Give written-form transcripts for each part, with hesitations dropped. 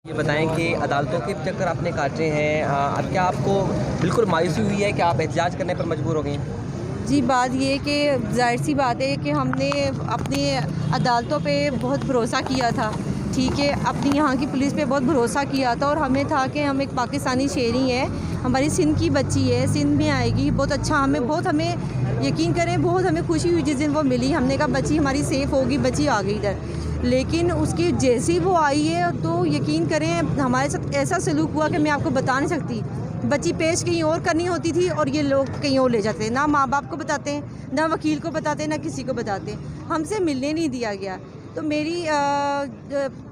یہ بتائیں کہ عدالتوں کے چکر آپ نے کاٹے ہیں، اب کیا آپ کو بالکل مایوسی ہوئی ہے کہ آپ احتجاج کرنے پر مجبور ہو گئی ہیں؟ جی، بات یہ کہ ظاہر سی بات ہے کہ ہم نے اپنی عدالتوں پہ بہت بھروسہ کیا تھا، ٹھیک ہے، اپنی یہاں کی پولیس پہ بہت بھروسہ کیا تھا، اور ہمیں تھا کہ ہم ایک پاکستانی شہری ہیں، ہماری سندھ کی بچی ہے، سندھ میں آئے گی، بہت اچھا، ہمیں یقین کریں بہت ہمیں خوشی ہوئی جس دن وہ ملی، ہم نے کہا بچی ہماری سیف ہوگی، بچی آ گئی ادھر، لیکن اس کی جیسی وہ آئی ہے تو یقین کریں ہمارے ساتھ ایسا سلوک ہوا کہ میں آپ کو بتا نہیں سکتی۔ بچی پیش کہیں اور کرنی ہوتی تھی اور یہ لوگ کہیں اور لے جاتے، نہ ماں باپ کو بتاتے ہیں، نہ وکیل کو بتاتے ہیں، نہ کسی کو بتاتے ہیں، ہم سے ملنے نہیں دیا گیا۔ تو میری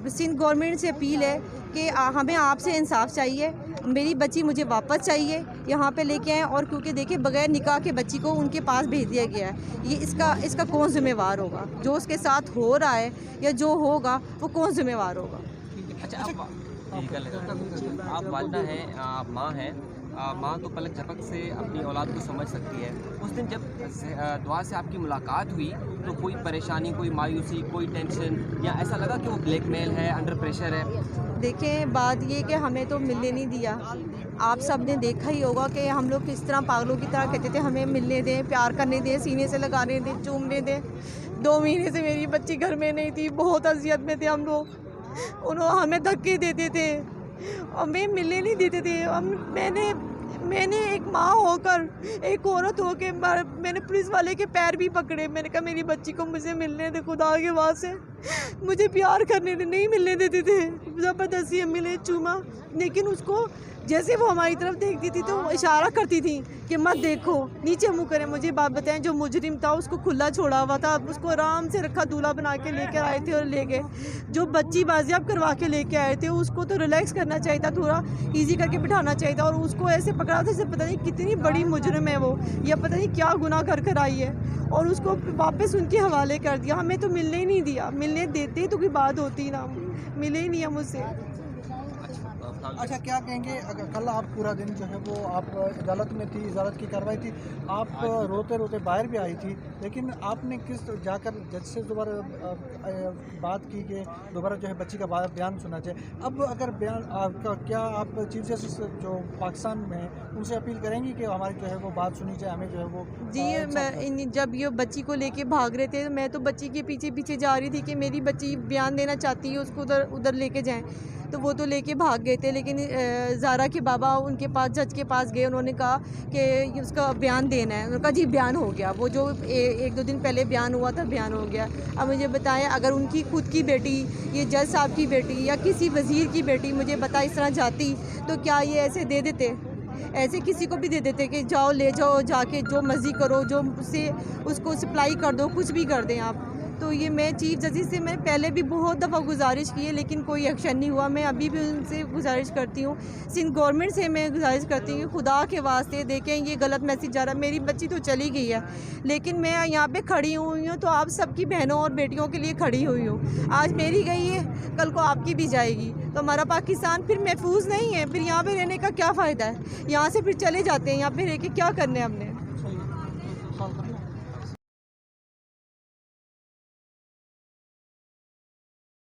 سندھ گورنمنٹ سے اپیل ہے کہ ہمیں آپ سے انصاف چاہیے، میری بچی مجھے واپس چاہیے، یہاں پہ لے کے آئیں، اور کیونکہ دیکھیں بغیر نکاح کے بچی کو ان کے پاس بھیج دیا گیا ہے، یہ اس کا کون ذمہ وار ہوگا؟ جو اس کے ساتھ ہو رہا ہے یا جو ہوگا وہ کون ذمہ وار ہوگا؟ اچھا، آپ والدہ ہیں، آپ ماں ہیں، ماں تو پلک جھپک سے اپنی اولاد کو سمجھ سکتی ہے۔ اس دن جب دعا سے آپ کی ملاقات ہوئی تو کوئی پریشانی، کوئی مایوسی، کوئی ٹینشن، یا ایسا لگا کہ وہ بلیک میل ہے، انڈر پریشر ہے؟ دیکھیں بات یہ کہ ہمیں تو ملنے نہیں دیا، آپ سب نے دیکھا ہی ہوگا کہ ہم لوگ کس طرح پاگلوں کی طرح کہتے تھے ہمیں ملنے دیں، پیار کرنے دیں، سینے سے لگانے دیں، چومنے دیں۔ 2 مہینے سے میری بچی گھر میں نہیں تھی، بہت اذیت میں تھے ہم لوگ، ہمیں دھکے دیتے تھے، ہمیں ملنے نہیں دیتے تھے۔ میں نے ایک ماں ہو کر، ایک عورت ہو کے، میں نے پولیس والے کے پیر بھی پکڑے، میں نے کہا میری بچی کو مجھے ملنے دے، خدا کے واسطے مجھے پیار کرنے دے، نہیں ملنے دیتے تھے، زبردستی ملے، چوما، لیکن اس کو جیسے وہ ہماری طرف دیکھتی تھی تو اشارہ کرتی تھی کہ مت دیکھو، نیچے منہ کرے۔ مجھے بات بتائیں، جو مجرم تھا اس کو کھلا چھوڑا ہوا تھا، اس کو آرام سے رکھا، دولہا بنا کے لے کر آئے تھے اور لے گئے۔ جو بچی بازیاب کروا کے لے کے آئے تھے اس کو تو ریلیکس کرنا چاہیے تھا، تھوڑا ایزی کر کے بٹھانا چاہیے تھا، اور اس کو ایسے پکڑا تھا جیسے پتہ نہیں کتنی بڑی مجرم ہے وہ، یا پتہ نہیں کیا گناہ کر آئی ہے، اور اس کو واپس ان کے حوالے کر دیا۔ ہمیں تو ملنے ہی نہیں دیا، ملنے دیتے تو کوئی بات ہوتی نا، ملے ہی نہیں ہم اس سے۔ اچھا، کیا کہیں گے کل آپ پورا دن جو ہے وہ آپ عدالت میں تھی، عدالت کی کارروائی تھی، آپ روتے روتے باہر بھی آئی تھی، لیکن آپ نے کس جا کر جج سے دوبارہ بات کی کہ دوبارہ جو ہے بچی کا بیان سنا چاہیے؟ اب اگر بیان آپ کا، کیا آپ چیف جسٹس جو پاکستان میں ہیں ان سے اپیل کریں گی کہ ہماری جو ہے وہ بات سنی جائے، ہمیں جو ہے وہ؟ جی، میں جب یہ بچی کو لے کے بھاگ رہے تھے میں تو بچی کے پیچھے پیچھے جا رہی تھی کہ میری بچی بیان دینا چاہتی ہے، اس کو ادھر لے کے جائیں، تو وہ تو لے کے بھاگ گئے تھے، لیکن زارا کے بابا ان کے پاس، جج کے پاس گئے، انہوں نے کہا کہ اس کا بیان دینا ہے، انہوں نے کہا جی بیان ہو گیا، وہ جو 1-2 دن پہلے بیان ہوا تھا بیان ہو گیا۔ اب مجھے بتائیں اگر ان کی خود کی بیٹی، یہ جج صاحب کی بیٹی یا کسی وزیر کی بیٹی مجھے بتا اس طرح جاتی تو کیا یہ ایسے دے دیتے؟ ایسے کسی کو بھی دے دیتے کہ جاؤ لے جاؤ، جا کے جو مرضی کرو، جو سے اس کو سپلائی کر دو، کچھ بھی کر دیں آپ۔ تو یہ میں چیف جسٹس سے میں پہلے بھی بہت دفعہ گزارش کی ہے لیکن کوئی ایکشن نہیں ہوا۔ میں ابھی بھی ان سے گزارش کرتی ہوں، سندھ گورنمنٹ سے میں گزارش کرتی ہوں کہ خدا کے واسطے دیکھیں یہ غلط میسیج جا رہا ہے۔ میری بچی تو چلی گئی ہے لیکن میں یہاں پہ کھڑی ہوئی ہوں تو آپ سب کی بہنوں اور بیٹیوں کے لیے کھڑی ہوئی ہوں۔ آج میری گئی ہے، کل کو آپ کی بھی جائے گی، تو ہمارا پاکستان پھر محفوظ نہیں ہے، پھر یہاں پہ رہنے کا کیا فائدہ ہے؟ یہاں سے پھر چلے جاتے ہیں، یہاں پہ رہ کے کیا کرنا ہے ہم نے؟